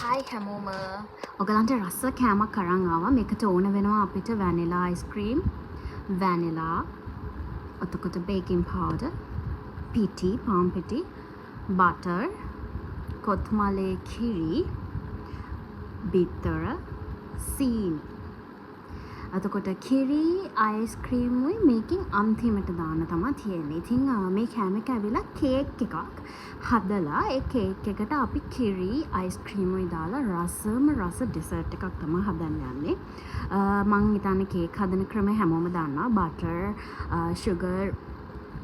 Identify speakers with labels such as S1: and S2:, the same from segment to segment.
S1: හයි හැමෝම ඔගලන්ට රස්ස කෑමක් අරන් ආවා. මේකට ඕන වෙනවා අපිට වැනිලා අයිස්ක්‍රීම්, වැනිලා, එතකොට බේකින් පවුඩර්, පිටි, පාන් පිටි, බටර්, කොත්මලේ කිරි, බිත්තර, සීනි. එතකොට කිරි අයිස්ක්‍රීමුයි මේකෙන් අන්තිමට දාන්න තමයි තියෙන්නේ. ඉතින් මේ කෑම එක ඇවිල්ලා කේක් එකක් හදලා ඒ කේක් එකට අපි කිරි අයිස්ක්‍රීමුයි දාලා රස ඩෙසර්ට් එකක් තමයි හදන්න යන්නේ. මං හිතන්නේ කේක් හදන ක්‍රමය හැමෝම දන්නවා. බටර්, sugar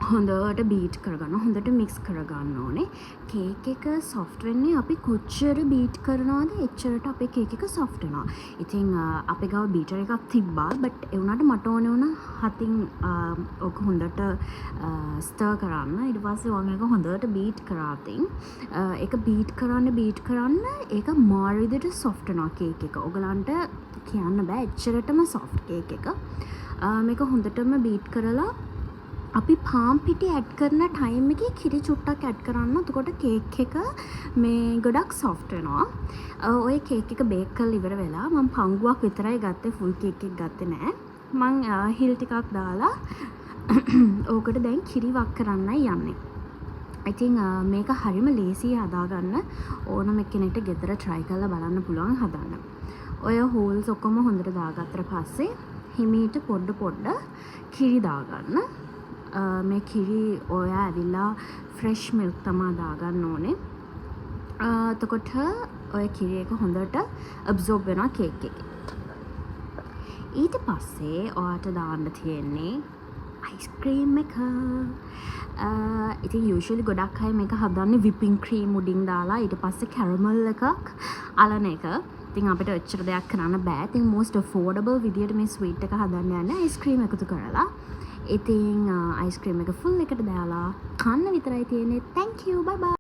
S1: හොඳට බීට් කරගන්න, හොඳට මික්ස් කරගන්න ඕනේ. කේක් එක සොෆ්ට් වෙන්නේ අපි කොච්චර බීට් කරනවද එච්චරට අපේ කේක් එක සොෆ්ට් වෙනවා. ඉතින් අපේ ගාව බීටර් එකක් තිබ්බා, බට් ඒ වුණාට මට ඕනේ වුණා හතින් ඔක හොඳට ස්ටර් කරන්න. ඊට පස්සේ වම් එක හොඳට බීට් කරා. ඉතින් ඒක බීට් කරන්න ඒක මාර විදිහට සොෆ්ට් වෙනවා කේක් එක. ඔයගලන්ට කියන්න බෑ එච්චරටම සොෆ්ට් කේක් එක. මේක හොඳටම බීට් කරලා අපි පාන් පිටි ඇඩ් කරන ටයිම් එකේ කිරි චුට්ටක් ඇඩ් කරන්න. එතකොට කේක් එක මේ ගොඩක් සොෆ්ට් වෙනවා. ඔය කේක් එක බේක් කරලා ඉවර වෙලා මම පංගුවක් විතරයි ගත්තේ, ෆුල් කේක් එක ගත්තේ නෑ. මං හිල් ටිකක් දාලා ඕකට දැන් කිරි වක් කරන්නයි යන්නේ. ඉතින් මේක හරිම ලේසියි හදාගන්න. ඕනම කෙනෙක්ට ගෙදර try කරලා බලන්න පුළුවන් හදන්න. ඔය හෝල්ස් ඔක්කොම හොඳට දාගත්තට පස්සේ හිමීට පොඩ කිරි දාගන්න. මේ කිරි ඔය ඇවිල්ලා ෆ්‍රෙෂ් මිල්ක් තමා දාගන්න ඕනේ. එතකොට ඔය කිරි එක හොඳට ඇබ්සෝබ් වෙනවා කේක් එකේ. ඊට පස්සේ ඔයාට දාන්න තියෙන්නේ අයිස්ක්‍රීම් එක. ඉතින් යූෂුවලි ගොඩක් අය මේක හදන්නේ විපින් ක්‍රීම් උඩින් දාලා ඊට පස්සේ කැරමල් එකක් අලන එක. ඉතින් අපිට ඔච්චර දෙයක් කරන්න බෑ. ඉතින් most affordable විදියට මේ ස්වීට් එක හදන්න යන්නේ අයිස්ක්‍රීම් එකතු කරලා. ඉතින් අයිස්ක්‍රීම් එක ෆුල් එකට දාලා කන්න විතරයි තියෙන්නේ. thank you, bye bye.